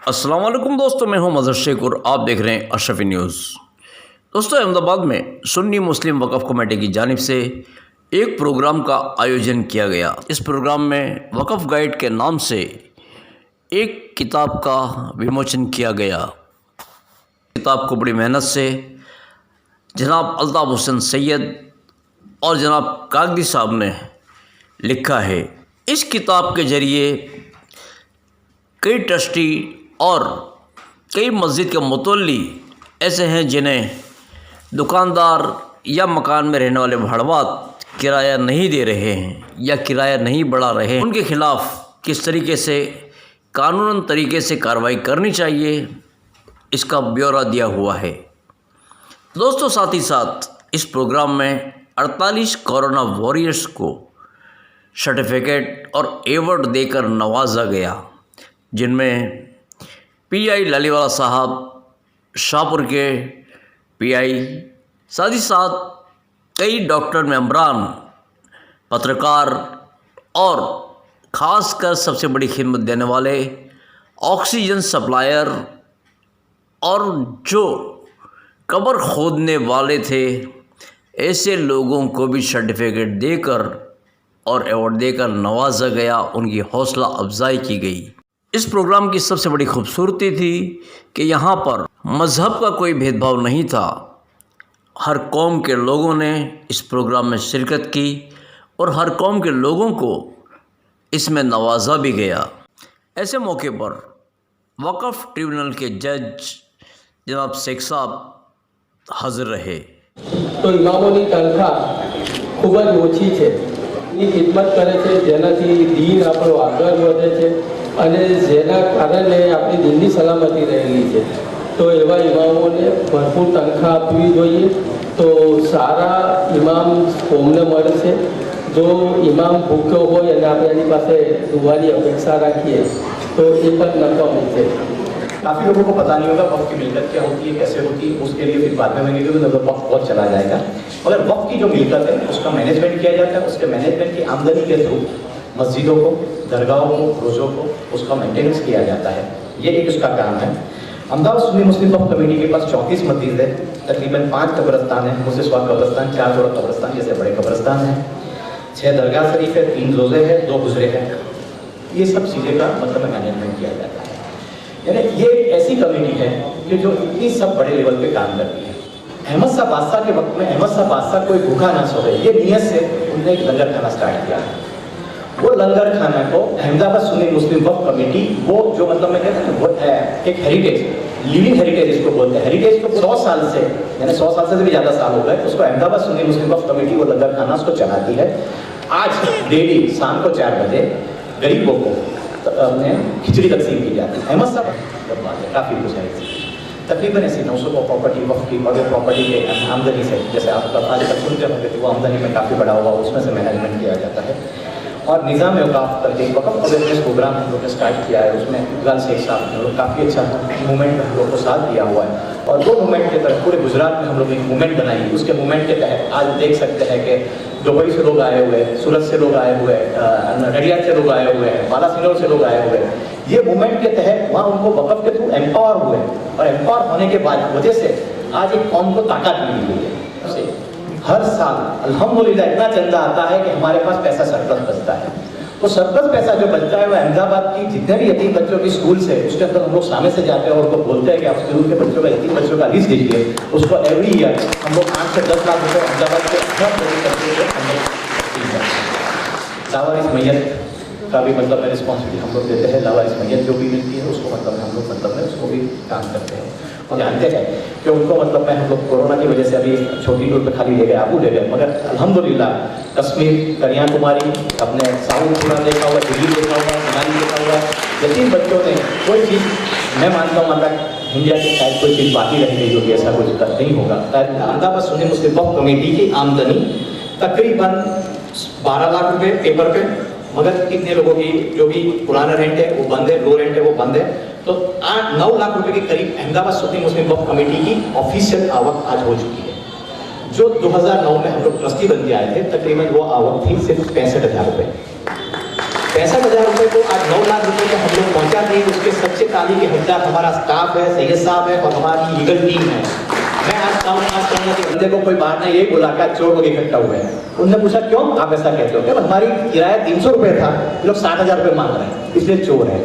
अस्सलाम वालेकुम दोस्तों, मैं हूं मज़हर शेख और आप देख रहे हैं अशरफी न्यूज़। दोस्तों, अहमदाबाद में सुन्नी मुस्लिम वक़फ़ कमेटी की जानिब से एक प्रोग्राम का आयोजन किया गया। इस प्रोग्राम में वक़फ़ गाइड के नाम से एक किताब का विमोचन किया गया। किताब को बड़ी मेहनत से जनाब अल्ताफ़ हुसैन सैयद और जनाब कागदी साहब ने लिखा है। इस किताब के ज़रिए कई ट्रस्टी और कई मस्जिद के मुतल्ली ऐसे हैं जिन्हें दुकानदार या मकान में रहने वाले भाड़वात किराया नहीं दे रहे हैं या किराया नहीं बढ़ा रहे हैं, उनके ख़िलाफ़ किस तरीके से कानूनन तरीके से कार्रवाई करनी चाहिए, इसका ब्यौरा दिया हुआ है। दोस्तों, साथ ही साथ इस प्रोग्राम में 48 कोरोना वॉरियर्स को सर्टिफिकेट और एवॉर्ड देकर नवाजा गया, जिनमें पीआई लालीवाला साहब शाहपुर के पीआई, साथ ही साथ कई डॉक्टर मेंबरान, पत्रकार और ख़ासकर सबसे बड़ी खिदमत देने वाले ऑक्सीजन सप्लायर और जो कब्र खोदने वाले थे, ऐसे लोगों को भी सर्टिफिकेट देकर और एवॉर्ड देकर नवाजा गया, उनकी हौसला अफजाई की गई। इस प्रोग्राम की सबसे बड़ी खूबसूरती थी कि यहाँ पर मज़हब का कोई भेदभाव नहीं था। हर कौम के लोगों ने इस प्रोग्राम में शिरकत की और हर कौम के लोगों को इसमें नवाजा भी गया। ऐसे मौके पर वक़फ़ ट्रिब्यूनल के जज जनाब शेख साहब हाजिर रहे। तो इमामोनी तनख्वाह खूब ज ओછી છે। એની ખિદમત કરે છે, જેનાથી દીન આપણો આગળ વધે છે અને જેના કારણે આપણી દિનની સલામતી રહેલી છે। તો એવા ઇમામોને ભરપૂર તનખ્વાહ આપવી જોઈએ। તો સારા ઇમામ કોમને મળે છે। જો ઇમામ ભૂખ્યો હોય અને આપણે એની પાસે દુઆની અપેક્ષા રાખીએ તો એ પણ નકામી છે। काफ़ी लोगों को पता नहीं होगा वक़्फ़ की मिल्कत क्या होती है, कैसे होती है, उसके लिए फिर बाद में मैं क्योंकि वक़्फ़ बहुत चला जाएगा। मगर वक़्फ़ की जो मिल्कत है उसका मैनेजमेंट किया जाता है, उसके मैनेजमेंट की आमदनी के थ्रू मस्जिदों को, दरगाहों को, रोज़ों को उसका मेंटेनेंस किया जाता है। ये एक उसका काम है। अहमदाबाद सुन्नी मुस्लिम वक़्फ़ कमेटी के पास 34 मस्जिद है, तकरीबन 5 कब्रस्तान है, मुझसे स्वाद कब्रस्तान, 4 जोड़ा कब्रस्तान जैसे बड़े कब्रस्तान हैं, 6 दरगाह शरीफ है, 3 रोज़े हैं, 2 गुजरे हैं। ये सब चीज़ें का मतलब मैनेजमेंट किया जाता है। यानी ये ऐसी कमेटी है कि जो इतनी सब बड़े लेवल पे काम करती है। अहमद शाह बादशाह के वक्त में अहमद शाह बादशाह कोई भूखा ना सोए, ये नियत से उन्होंने एक लंगर खाना स्टार्ट किया। वो लंगर खाना को अहमदाबाद सुन्नी मुस्लिम वक़्फ़ कमेटी, वो जो मतलब मैं कहता हूँ वो एक हेरिटेज, लिविंग हेरिटेज इसको बोलते हैं। हेरिटेज को 100 साल से, यानी 100 साल से भी ज़्यादा साल हो गए, उसको अहमदाबाद सुन्नी मुस्लिम वक़्फ़ कमेटी वो लंगर खाना उसको चलाती है। आज डेली शाम को 4 बजे गरीबों को खिचड़ी तकसीम की जाती है। अहमद साहब काफ़ी कुछ है, तकरीबन ऐसी 900 को प्रॉपर्टी वक़्फ़ की और प्रॉपर्टी के आमदनी से, जैसे आप आज तक सुनते होंगे वो आमदनी में काफ़ी बड़ा हुआ, उसमें से मैनेजमेंट किया जाता है। और निज़ाम औक़ाफ़ करके वक़्फ़ अवेयरनेस प्रोग्राम हम लोग ने स्टार्ट किया है, उसमें इकबाल शेख साहब ने लोग काफ़ी अच्छा मूवमेंट में हम लोग को साथ दिया हुआ है। और वो मूवमेंट के तहत पूरे गुजरात में हम लोग एक मूवमेंट बनाई। उसके मूवमेंट के तहत आज देख सकते हैं कि दुबई से लोग आए हुए हैं, सूरत से लोग आए हुए हैं, नडियाद से लोग आए हुए हैं, बालासिनोर से लोग आए हुए हैं। ये मूवमेंट के तहत वहाँ उनको वक़्फ़ के थ्रू एम्पावर हुए और एम्पावर होने के बाद वजह से आज एक कौम को ताकत मिली हुई है। हर साल अल्हम्दुलिल्लाह इतना चंदा आता है कि हमारे पास पैसा सरप्लस बचता है। तो सरप्लस पैसा जो बचता है वो अहमदाबाद की जितने भी यतीम बच्चों की स्कूल से, उसके अंदर हम लोग सामने से जाते हैं और उनको बोलते हैं कि आप स्कूल के बच्चों का, यतीम बच्चों का लिस्ट दीजिए। उसको एवरी ईयर हम लोग 8 से 10 लाख रुपये अहमदाबाद के लावारिस मैयत का भी मतलब में रिस्पॉन्सिबिलिटी हम लोग देते हैं। लावारिस मैयत जो भी मिलती है उसको मतलब में हम लोग मतलब में उसको भी काम करते हैं। और जानते हैं कि उनको मतलब में हम लोग कोरोना की वजह से अभी छोटी टूर पे खाली ले गए, आबू ले गए, मगर अल्हम्दुलिल्लाह कश्मीर, कन्याकुमारी, अपने साउथ पूरा देखा हुआ, दिल्ली देखा हुआ, मनाली देखा हुआ, यतीम बच्चों ने कोई चीज़, मैं मानता हूँ मतलब इंडिया की शायद कोई चीज़ बाकी रह गई होगी, ऐसा कुछ नहीं होगा। अहमदाबाद सुन्नी मुस्लिम वक़्फ़ कमेटी की आमदनी तकरीबन 12 लाख रुपये पेपर पे, मगर कितने लोगों की जो भी पुराना रेंट है वो बंद है, लो रेंट है वो बंद है। तो 9 लाख रुपए के करीब अहमदाबाद सुन्नी मुस्लिम वक़्फ़ कमेटी की ऑफिशियल आवक आज हो चुकी है। जो 2009 में हम लोग ट्रस्टी बन के आए थे, तकरीबन वो आवक थी सिर्फ 65,000 रुपये। 65,000 रुपये को आज 9 लाख रुपये में हम लोग पहुंचा दें, उसके सबसे ताली के हकदार हमारा स्टाफ है, सैयद साहब है और हमारी लीगल टीम है। मैं आज कहूँगा कि बंदे को कोई बाहर ने यही बोला कि चोर लोग इकट्ठा हुए हैं। उन्होंने पूछा क्यों आप ऐसा कहते हो? कि हमारी किराया 300 रुपये था, ये लोग 60,000 रुपये मांग रहे हैं, इसलिए चोर है।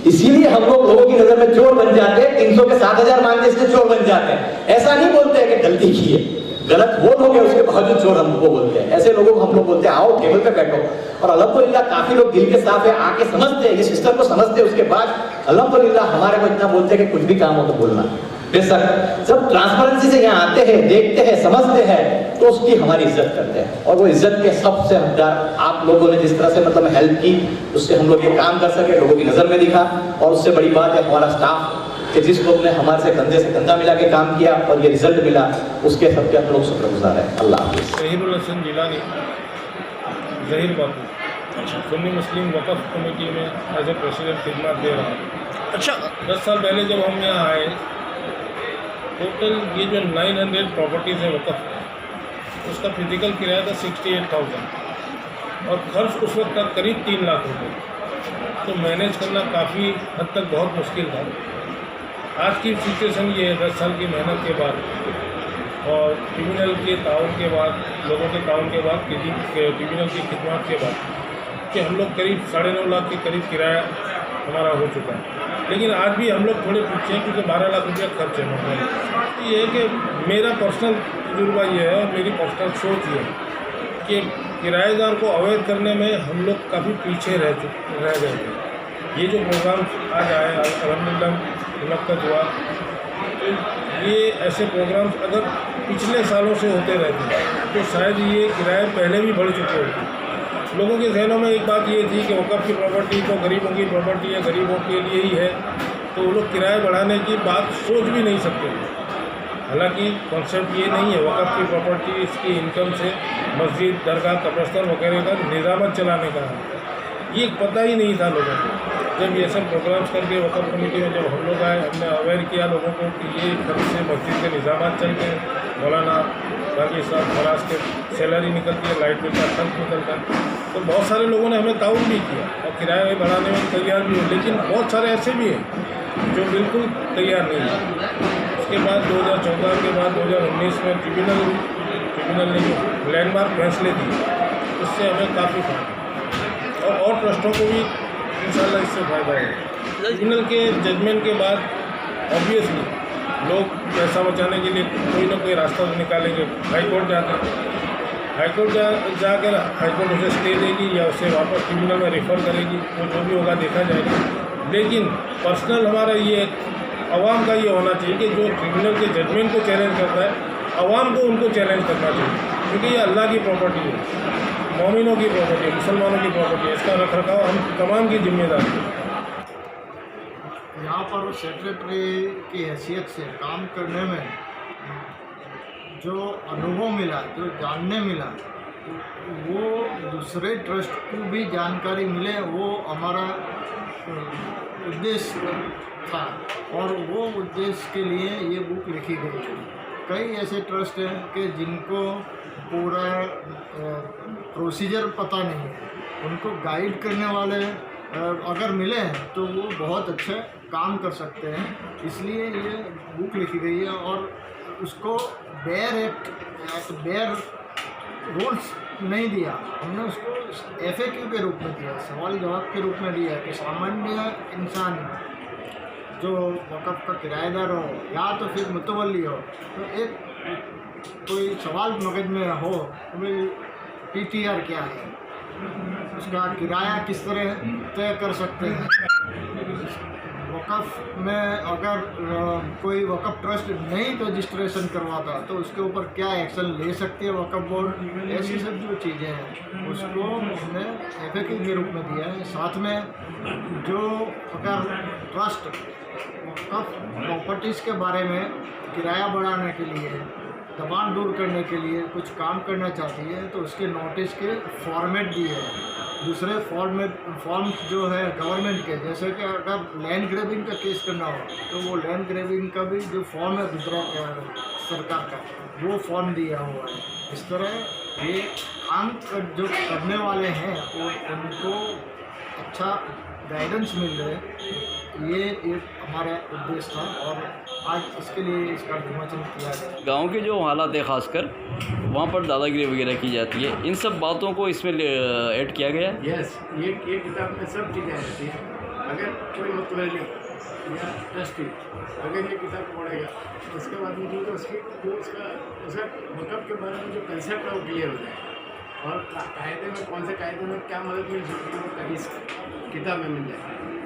इसीलिए हम लोगों की नजर में चोर बन जाते हैं, 300 के 60,000 मांगते इसलिए चोर बन जाते हैं। ऐसा नहीं बोलते हैं कि गलती की है, गलत वो लोग हैं उसके बावजूद चोर हमको बोलते हैं। ऐसे लोगों को हम लोग बोलते हैं आओ टेबल पे बैठो। और अल्हम्दुलिल्लाह काफी लोग दिल के साफ है, आके समझते हैं, ये सिस्टम को समझते हैं। उसके बाद अल्हम्दुलिल्लाह हमारे को इतना बोलते हैं कि कुछ भी काम हो तो बोलना। बेशक जब ट्रांसपेरेंसी से यहाँ आते हैं, देखते हैं, समझते हैं, तो उसकी हमारी इज्जत करते हैं। और वो इज्जत के सबसे हकदार आप लोगों ने जिस तरह से मतलब हेल्प की, उससे हम लोग ये काम कर सके, लोगों की नजर में दिखा। और उससे बड़ी बात है हमारा स्टाफ कि जिस लोग ने हमारे से कंधा मिला के काम किया और ये रिजल्ट मिला, उसके सबके हम लोग शुक्रगुजार हैं। अल्लाह हाफिज़। ज़हीरुल हसन जिलानी, ज़हीर बाबू, सुन्नी मुस्लिम वक़फ़ कमेटी में एज ए प्रेसिडेंट खिदमत दे रहा हूँ। अच्छा, 10 साल पहले जब हम यहाँ आए, टोटल ये जो 900 प्रॉपर्टीज़ है वक़फ़, उसका फिजिकल किराया था 68,000 और खर्च उस वक्त का करीब 3 लाख रुपये। तो मैनेज करना काफ़ी हद तक बहुत मुश्किल था। आज की सिचुएशन ये है, 10 साल की मेहनत के बाद और ट्रिब्यूनल के ताउन के बाद, लोगों के ताउन के बाद, ट्रिब्यूनल की खिदमत के बाद, कि हम लोग करीब 9.5 लाख के करीब किराया हमारा हो चुका है। लेकिन आज भी हम लोग थोड़े पीछे हैं क्योंकि 12 लाख रुपया खर्च है हमारे। तो ये है कि मेरा पर्सनल तजुर्बा ये है और मेरी पर्सनल सोच ये है कि किराएदार को अवैध करने में हम लोग काफ़ी पीछे रह गए थे। ये जो प्रोग्राम आज आए अल्हम्दुलिल्लाह मुनक्कद हुआ, तो ये ऐसे प्रोग्राम्स अगर पिछले सालों से होते रहते तो शायद ये किराए पहले भी बढ़ चुके होते। लोगों के जहनों में एक बात ये थी कि वक़फ़ की प्रॉपर्टी तो गरीबों की प्रॉपर्टी है, गरीबों के लिए ही है, तो वो लोग किराए बढ़ाने की बात सोच भी नहीं सकते थे। हालांकि कॉन्सेप्ट ये नहीं है, वक़फ़ की प्रॉपर्टी इसकी इनकम से मस्जिद, दरगाह, कब्रिस्तान वगैरह का निज़ामत चलाने का है। ये पता ही नहीं था लोगों को। जब ये सब प्रोग्राम्स करके वक़फ़ कमेटी में जब हम लोग आए, हमने अवेयर किया लोगों को कि ये खर्च से मस्जिद के निज़ामात चलते हैं, मौलाना बाकी साहब फराज के सैलरी निकलती है, लाइट बिल का खर्च निकलता है, तो बहुत सारे लोगों ने हमें ताउन भी किया और किराया बढ़ाने में तैयार भी हुए। लेकिन बहुत सारे ऐसे भी हैं जो बिल्कुल तैयार नहीं है। उसके बाद 2014 के बाद 2019 में ट्रिब्यूनल ने जो लैंडमार्क फैसले दिए, उससे हमें काफ़ी फ़ायदा और ट्रस्टों को भी इंशाल्लाह इससे फ़ायदा है। ट्रिब्यूनल के जजमेंट के बाद ऑब्वियसली लोग पैसा बचाने के लिए कोई ना कोई रास्ता तो निकालेंगे। हाई कोर्ट जाते हैं, हाई कोर्ट जाकर हाई कोर्ट उसे स्टे देगी या उसे वापस ट्रिब्यूनल में रेफ़र करेगी, वो जो भी होगा देखा जाएगा। लेकिन पर्सनल हमारा ये अवाम का ये होना चाहिए कि जो ट्रिब्यूनल के जजमेंट को चैलेंज करता है, अवाम को उनको चैलेंज करना चाहिए, क्योंकि ये अल्लाह की प्रॉपर्टी है, मोमिनों की प्रॉपर्टी है, मुसलमानों की प्रॉपर्टी है। इसका रख रखाव हम तमाम की जिम्मेदारी है। यहाँ पर सेक्रेटरी की हैसियत से काम करने में जो अनुभव मिला, जो जानने मिला, वो दूसरे ट्रस्ट को भी जानकारी मिले, वो हमारा उद्देश्य था और वो उद्देश्य के लिए ये बुक लिखी गई है। कई ऐसे ट्रस्ट हैं कि जिनको पूरा प्रोसीजर पता नहीं है, उनको गाइड करने वाले अगर मिले हैं तो वो बहुत अच्छे काम कर सकते हैं। इसलिए ये बुक लिखी गई है और उसको बेयर रूल्स नहीं दिया, हमने उसको FAQ के रूप में दिया, सवाल जवाब के रूप में दिया कि सामान्य इंसान जो वक़फ़ का किराएदार हो या तो फिर मुतवल्ली हो, तो एक कोई सवाल मगज में हो तो भाई PTR क्या है, उसका किराया किस तरह तय कर सकते हैं। वक़फ़ में अगर कोई वक़फ़ ट्रस्ट नहीं रजिस्ट्रेशन करवाता तो उसके ऊपर क्या एक्शन ले सकती है वक़फ़ बोर्ड, ऐसी सब जो चीज़ें हैं उसको हमने FAQ के रूप में दिया है। साथ में जो अगर ट्रस्ट वक़फ़ प्रॉपर्टीज़ के बारे में किराया बढ़ाने के लिए, दबाव दूर करने के लिए कुछ काम करना चाहती है तो उसके नोटिस के फॉर्मेट दिए हैं। दूसरे फॉर्म्स जो है गवर्नमेंट के, जैसे कि अगर लैंड ग्रैबिंग का केस करना हो तो वो लैंड ग्रैबिंग का भी जो फॉर्म है गुजरात सरकार का, वो फॉर्म दिया हुआ है। इस तरह ये काम जो करने वाले हैं वो उनको अच्छा गाइडेंस मिल रहे, ये एक हमारा उद्देश्य था और आज इसके लिए इसका विमोचन किया गया। गांव के जो हालात है खासकर वहाँ पर दादागिरी वगैरह की जाती है, इन सब बातों को इसमें ऐड किया गया है। यस, ये किताब में सब चीज़ें रहती हैं। अगर कोई मुतवल्ली या ट्रस्टी अगर ये किताब पढ़ेगा तो उसके बाद में जो उसकी जो उसका वक़्फ़ के बारे में जो कंसेप्ट है वो क्लियर हो जाएगा और कायदे में कौन से कायदे में क्या मदद मिल सकती है वो इस किताब में मिल जाएगी।